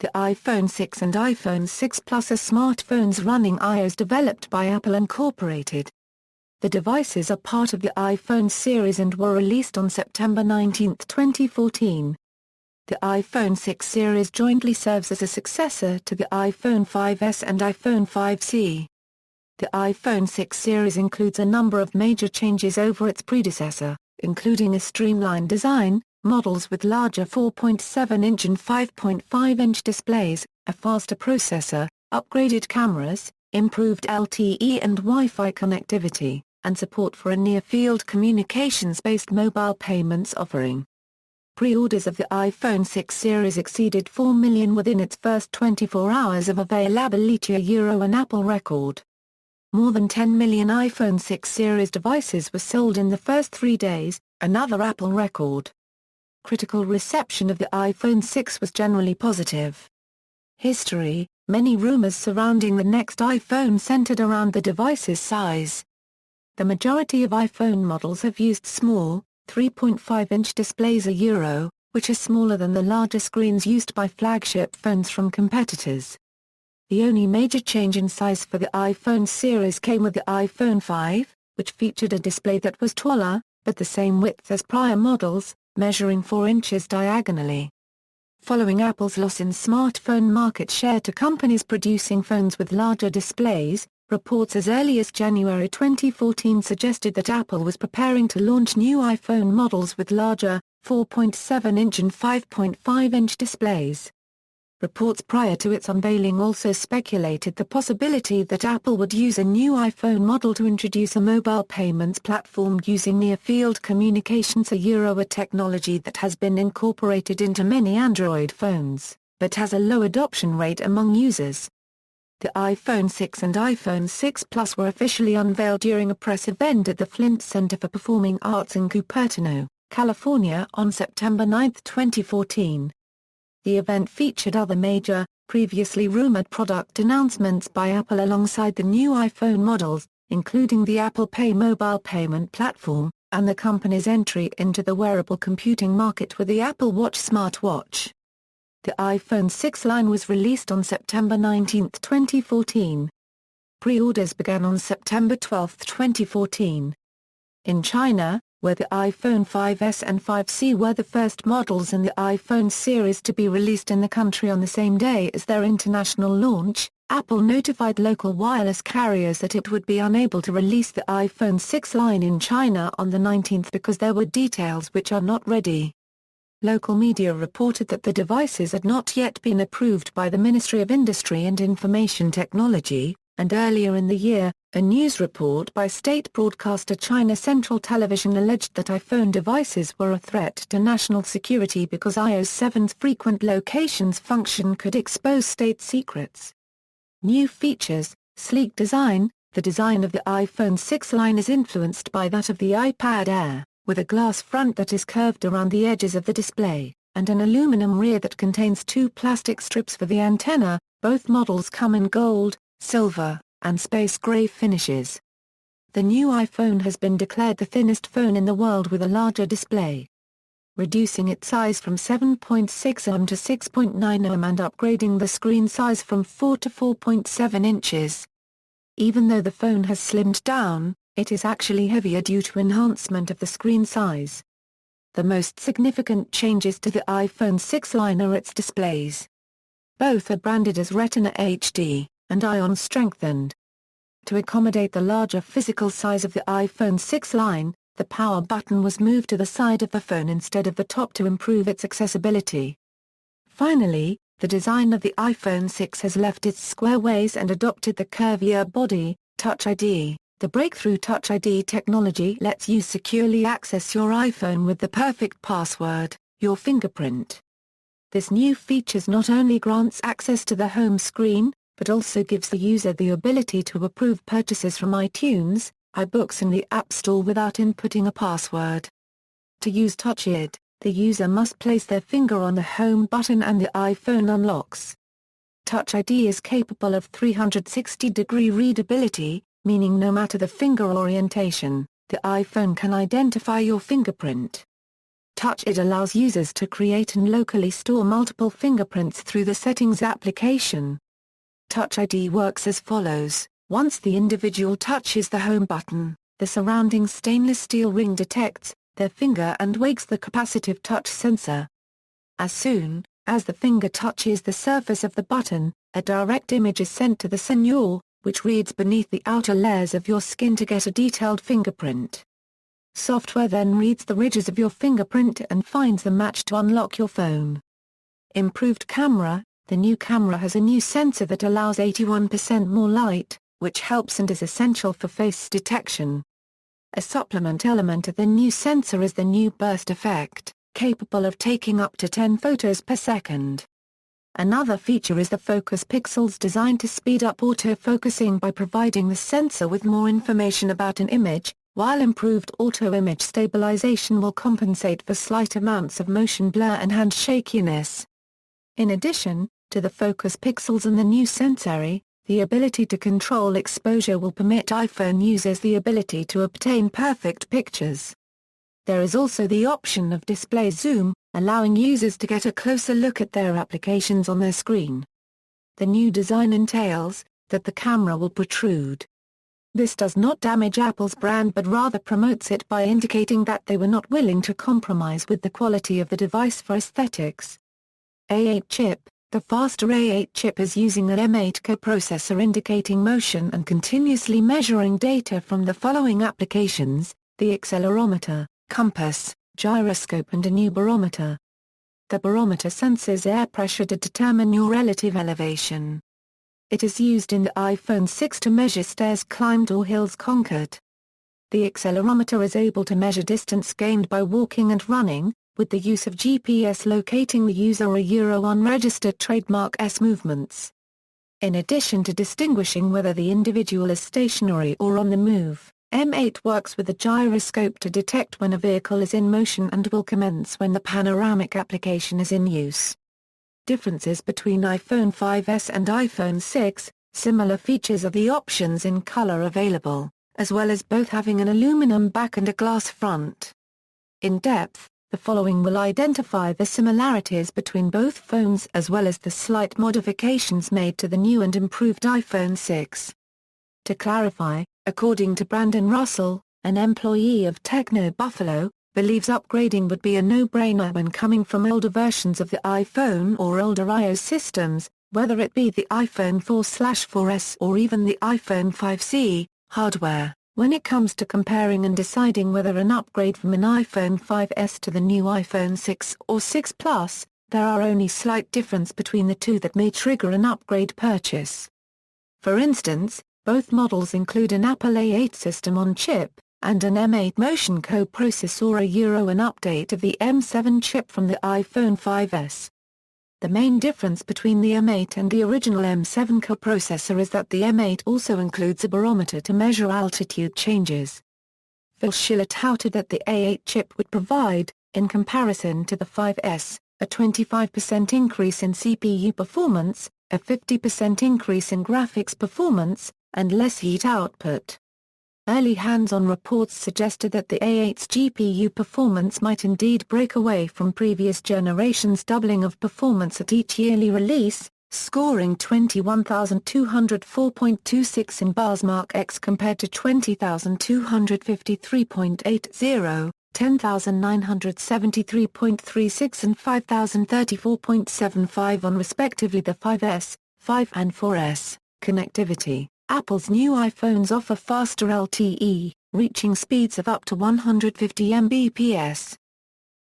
The iPhone 6 and iPhone 6 Plus are smartphones running iOS developed by Apple Incorporated. The devices are part of the iPhone series and were released on September 19, 2014. The iPhone 6 series jointly serves as a successor to the iPhone 5S and iPhone 5C. The iPhone 6 series includes a number of major changes over its predecessor, including a streamlined design, models with larger 4.7-inch and 5.5-inch displays, a faster processor, upgraded cameras, improved LTE and Wi-Fi connectivity, and support for a near-field communications-based mobile payments offering. Pre-orders of the iPhone 6 series exceeded 4 million within its first 24 hours of availability, an Apple record. More than 10 million iPhone 6 series devices were sold in the first 3 days, another Apple record. Critical reception of the iPhone 6 was generally positive. History: many rumors surrounding the next iPhone centered around the device's size. The majority of iPhone models have used small, 3.5-inch displays, which are smaller than the larger screens used by flagship phones from competitors. The only major change in size for the iPhone series came with the iPhone 5, which featured a display that was taller, but the same width as prior models, measuring 4 inches diagonally. Following Apple's loss in smartphone market share to companies producing phones with larger displays, reports as early as January 2014 suggested that Apple was preparing to launch new iPhone models with larger, 4.7-inch and 5.5-inch displays. Reports prior to its unveiling also speculated the possibility that Apple would use a new iPhone model to introduce a mobile payments platform using near-field communications, a technology that has been incorporated into many Android phones, but has a low adoption rate among users. The iPhone 6 and iPhone 6 Plus were officially unveiled during a press event at the Flint Center for Performing Arts in Cupertino, California on September 9, 2014. The event featured other major, previously rumored product announcements by Apple alongside the new iPhone models, including the Apple Pay mobile payment platform, and the company's entry into the wearable computing market with the Apple Watch smartwatch. The iPhone 6 line was released on September 19, 2014. Pre-orders began on September 12, 2014. In China, where the iPhone 5S and 5C were the first models in the iPhone series to be released in the country on the same day as their international launch, Apple notified local wireless carriers that it would be unable to release the iPhone 6 line in China on the 19th because there were details which are not ready. Local media reported that the devices had not yet been approved by the Ministry of Industry and Information Technology, and earlier in the year, a news report by state broadcaster China Central Television alleged that iPhone devices were a threat to national security because iOS 7's frequent locations function could expose state secrets. New features: sleek design. The design of the iPhone 6 line is influenced by that of the iPad Air, with a glass front that is curved around the edges of the display, and an aluminum rear that contains 2 plastic strips for the antenna. Both models come in gold, silver, and space gray finishes. The new iPhone has been declared the thinnest phone in the world with a larger display, reducing its size from 7.6 mm to 6.9 mm and upgrading the screen size from 4 to 4.7 inches. Even though the phone has slimmed down, it is actually heavier due to enhancement of the screen size. The most significant changes to the iPhone 6 line are its displays. Both are branded as Retina HD and Ion strengthened. To accommodate the larger physical size of the iPhone 6 line, the power button was moved to the side of the phone instead of the top to improve its accessibility. Finally, the design of the iPhone 6 has left its square ways and adopted the curvier body. Touch ID. The breakthrough Touch ID technology lets you securely access your iPhone with the perfect password, your fingerprint. This new feature not only grants access to the home screen, but also gives the user the ability to approve purchases from iTunes, iBooks and the App Store without inputting a password. To use Touch ID, the user must place their finger on the home button and the iPhone unlocks. Touch ID is capable of 360-degree readability, meaning no matter the finger orientation, the iPhone can identify your fingerprint. Touch ID allows users to create and locally store multiple fingerprints through the Settings application. Touch ID works as follows. Once the individual touches the home button, the surrounding stainless steel ring detects their finger and wakes the capacitive touch sensor. As soon as the finger touches the surface of the button, a direct image is sent to the sensor, which reads beneath the outer layers of your skin to get a detailed fingerprint. Software then reads the ridges of your fingerprint and finds the match to unlock your phone. Improved camera. The new camera has a new sensor that allows 81% more light, which helps and is essential for face detection. A supplement element of the new sensor is the new burst effect, capable of taking up to 10 photos per second. Another feature is the focus pixels designed to speed up autofocusing by providing the sensor with more information about an image, while improved auto-image stabilization will compensate for slight amounts of motion blur and hand shakiness. In addition to the focus pixels and the new sensor, the ability to control exposure will permit iPhone users the ability to obtain perfect pictures. There is also the option of display zoom, allowing users to get a closer look at their applications on their screen. The new design entails that the camera will protrude. This does not damage Apple's brand but rather promotes it by indicating that they were not willing to compromise with the quality of the device for aesthetics. A8 chip. The faster A8 chip is using an M8 coprocessor indicating motion and continuously measuring data from the following applications: the accelerometer, compass, gyroscope and a new barometer. The barometer senses air pressure to determine your relative elevation. It is used in the iPhone 6 to measure stairs climbed or hills conquered. The accelerometer is able to measure distance gained by walking and running, with the use of GPS locating the user or unregistered trademark S movements. In addition to distinguishing whether the individual is stationary or on the move, M8 works with the gyroscope to detect when a vehicle is in motion and will commence when the panoramic application is in use. Differences between iPhone 5S and iPhone 6. Similar features are the options in color available, as well as both having an aluminum back and a glass front. In depth, the following will identify the similarities between both phones as well as the slight modifications made to the new and improved iPhone 6. To clarify, according to Brandon Russell, an employee of Techno Buffalo, believes upgrading would be a no-brainer when coming from older versions of the iPhone or older iOS systems, whether it be the iPhone 4/4S or even the iPhone 5C, hardware. When it comes to comparing and deciding whether an upgrade from an iPhone 5S to the new iPhone 6 or 6 Plus, there are only slight difference between the two that may trigger an upgrade purchase. For instance, both models include an Apple A8 system on chip, and an M8 motion coprocessor, an update of the M7 chip from the iPhone 5S. The main difference between the M8 and the original M7 coprocessor is that the M8 also includes a barometer to measure altitude changes. Phil Schiller touted that the A8 chip would provide, in comparison to the 5S, a 25% increase in CPU performance, a 50% increase in graphics performance, and less heat output. Early hands-on reports suggested that the A8's GPU performance might indeed break away from previous generations' doubling of performance at each yearly release, scoring 21,204.26 in bars Mark X compared to 20,253.80, 10,973.36 and 5,034.75 on respectively the 5S, 5 and 4S. Connectivity. Apple's new iPhones offer faster LTE, reaching speeds of up to 150 Mbps.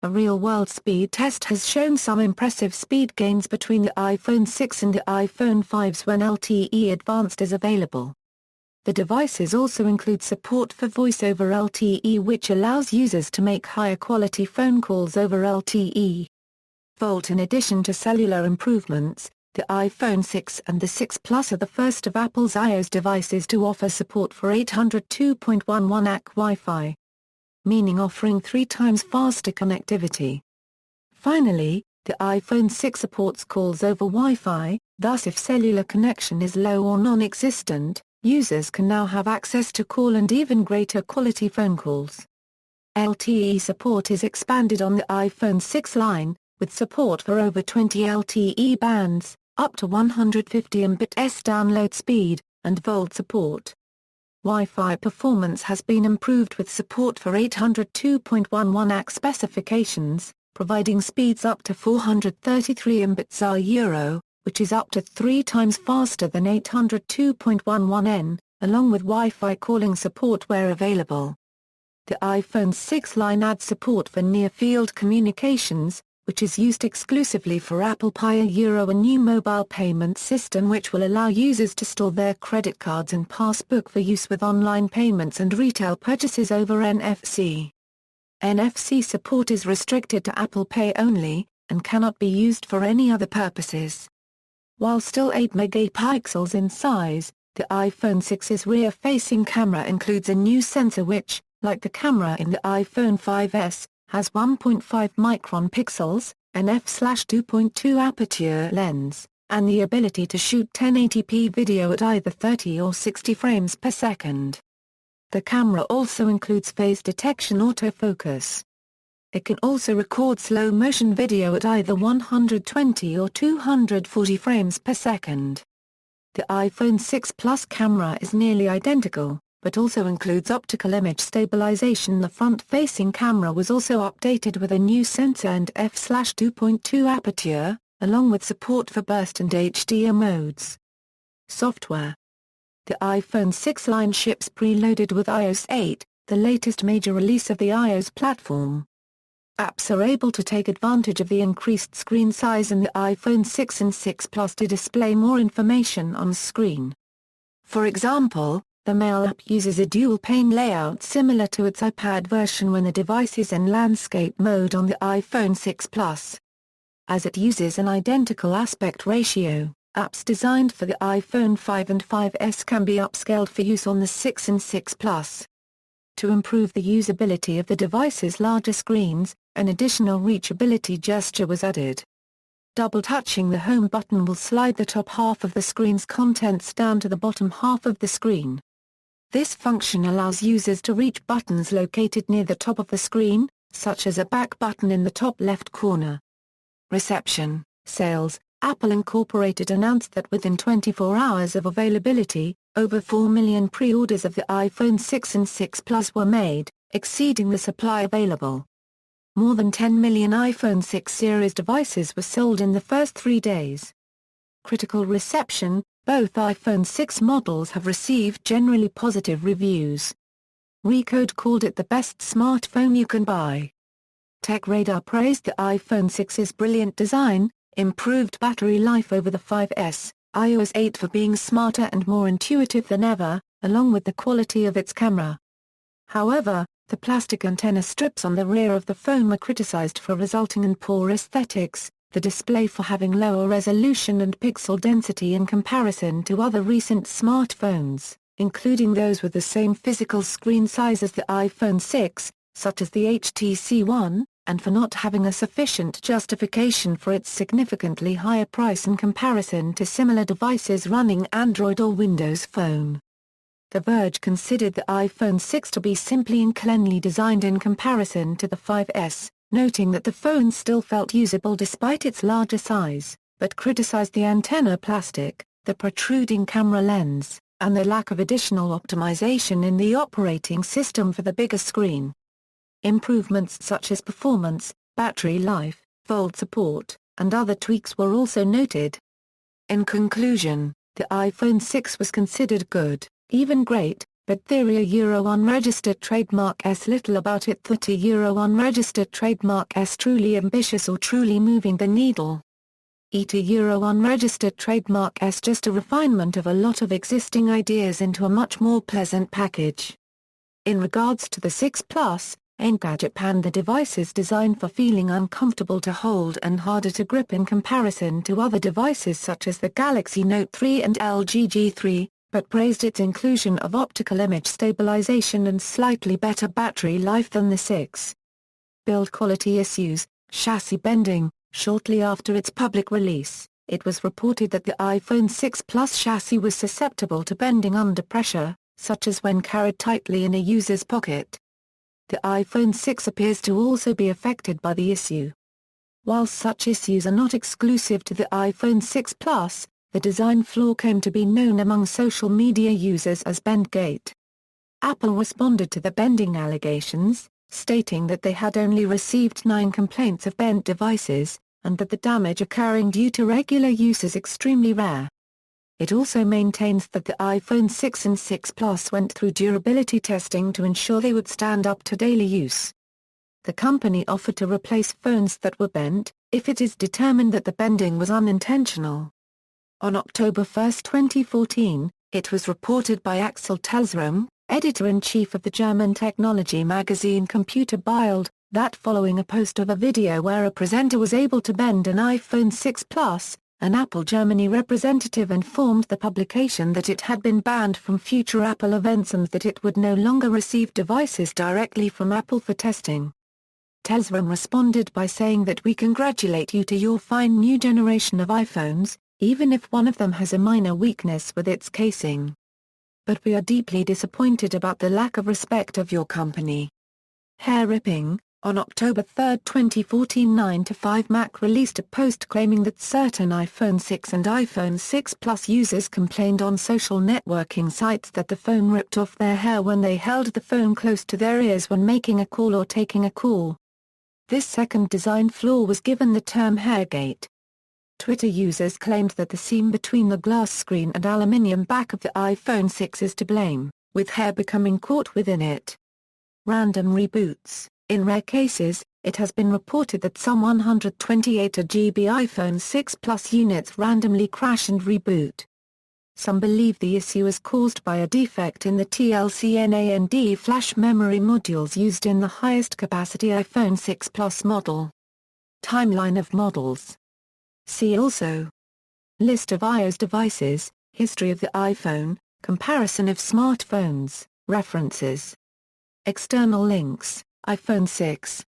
A real-world speed test has shown some impressive speed gains between the iPhone 6 and the iPhone 5s when LTE Advanced is available. The devices also include support for Voice over LTE, which allows users to make higher-quality phone calls over LTE. In addition to cellular improvements, the iPhone 6 and the 6 Plus are the first of Apple's iOS devices to offer support for 802.11ac Wi-Fi, meaning offering 3 times faster connectivity. Finally, the iPhone 6 supports calls over Wi-Fi, thus if cellular connection is low or non-existent, users can now have access to call and even greater quality phone calls. LTE support is expanded on the iPhone 6 line, with support for over 20 LTE bands, up to 150 Mbps download speed, and VoLTE support. Wi-Fi performance has been improved with support for 802.11 AC specifications, providing speeds up to 433 Mbps, which is up to 3 times faster than 802.11n, along with Wi-Fi calling support where available. The iPhone 6 line adds support for near-field communications, which is used exclusively for Apple Pay. A new mobile payment system which will allow users to store their credit cards and passbook for use with online payments and retail purchases over NFC. NFC support is restricted to Apple Pay only, and cannot be used for any other purposes. While still 8 megapixels in size, the iPhone 6's rear-facing camera includes a new sensor which, like the camera in the iPhone 5s, has 1.5 micron pixels, an f/2.2 aperture lens, and the ability to shoot 1080p video at either 30 or 60 frames per second. The camera also includes phase detection autofocus. It can also record slow-motion video at either 120 or 240 frames per second. The iPhone 6 Plus camera is nearly identical, but also includes optical image stabilization. The front-facing camera was also updated with a new sensor and f/2.2 aperture, along with support for burst and HDR modes. Software. The iPhone 6 line ships preloaded with iOS 8, the latest major release of the iOS platform. Apps are able to take advantage of the increased screen size in the iPhone 6 and 6 Plus to display more information on screen. For example, the Mail app uses a dual-pane layout similar to its iPad version when the device is in landscape mode on the iPhone 6 Plus. As it uses an identical aspect ratio, apps designed for the iPhone 5 and 5s can be upscaled for use on the 6 and 6 Plus. To improve the usability of the device's larger screens, an additional reachability gesture was added. Double-touching the home button will slide the top half of the screen's contents down to the bottom half of the screen. This function allows users to reach buttons located near the top of the screen, such as a back button in the top left corner. Reception. Sales. Apple Incorporated announced that within 24 hours of availability, over 4 million pre-orders of the iPhone 6 and 6 Plus were made, exceeding the supply available. More than 10 million iPhone 6 series devices were sold in the first 3 days. Critical reception. Both iPhone 6 models have received generally positive reviews. Recode called it the best smartphone you can buy. TechRadar praised the iPhone 6's brilliant design, improved battery life over the 5s, iOS 8 for being smarter and more intuitive than ever, along with the quality of its camera. However, the plastic antenna strips on the rear of the phone were criticized for resulting in poor aesthetics, the display for having lower resolution and pixel density in comparison to other recent smartphones, including those with the same physical screen size as the iPhone 6, such as the HTC One, and for not having a sufficient justification for its significantly higher price in comparison to similar devices running Android or Windows Phone. The Verge considered the iPhone 6 to be simply and cleanly designed in comparison to the 5s, noting that the phone still felt usable despite its larger size, but criticized the antenna plastic, the protruding camera lens, and the lack of additional optimization in the operating system for the bigger screen. Improvements such as performance, battery life, VoLTE support, and other tweaks were also noted. In conclusion, the iPhone 6 was considered good, even great, but theory unregistered trademark s little about it. 30 unregistered trademark s truly ambitious or truly moving the needle. unregistered trademark s just a refinement of a lot of existing ideas into a much more pleasant package. In regards to the 6 Plus, Engadget panned the device's design for feeling uncomfortable to hold and harder to grip in comparison to other devices such as the Galaxy Note 3 and LG G3, but praised its inclusion of optical image stabilization and slightly better battery life than the 6. Build quality issues. Chassis bending. Shortly after its public release, it was reported that the iPhone 6 Plus chassis was susceptible to bending under pressure, such as when carried tightly in a user's pocket. the iPhone 6 appears to also be affected by the issue. While such issues are not exclusive to the iPhone 6 Plus, the design flaw came to be known among social media users as Bendgate. Apple responded to the bending allegations, stating that they had only received 9 complaints of bent devices, and that the damage occurring due to regular use is extremely rare. It also maintains that the iPhone 6 and 6 Plus went through durability testing to ensure they would stand up to daily use. The company offered to replace phones that were bent, if it is determined that the bending was unintentional. On October 1, 2014, it was reported by Axel Telsrum, editor-in-chief of the German technology magazine Computer Bild, that following a post of a video where a presenter was able to bend an iPhone 6 Plus, an Apple Germany representative informed the publication that it had been banned from future Apple events and that it would no longer receive devices directly from Apple for testing. Telsrum responded by saying that we congratulate you to your fine new generation of iPhones, even if one of them has a minor weakness with its casing. But we are deeply disappointed about the lack of respect of your company. Hair ripping. On October 3, 2014, 9 to 5 Mac released a post claiming that certain iPhone 6 and iPhone 6 Plus users complained on social networking sites that the phone ripped off their hair when they held the phone close to their ears when making a call or taking a call. This second design flaw was given the term Hairgate. Twitter users claimed that the seam between the glass screen and aluminium back of the iPhone 6 is to blame, with hair becoming caught within it. Random reboots. In rare cases, it has been reported that some 128 GB iPhone 6 Plus units randomly crash and reboot. Some believe the issue is caused by a defect in the TLC-NAND flash memory modules used in the highest capacity iPhone 6 Plus model. Timeline of models. See also: List of iOS devices, History of the iPhone, Comparison of smartphones, References. External links: iPhone 6,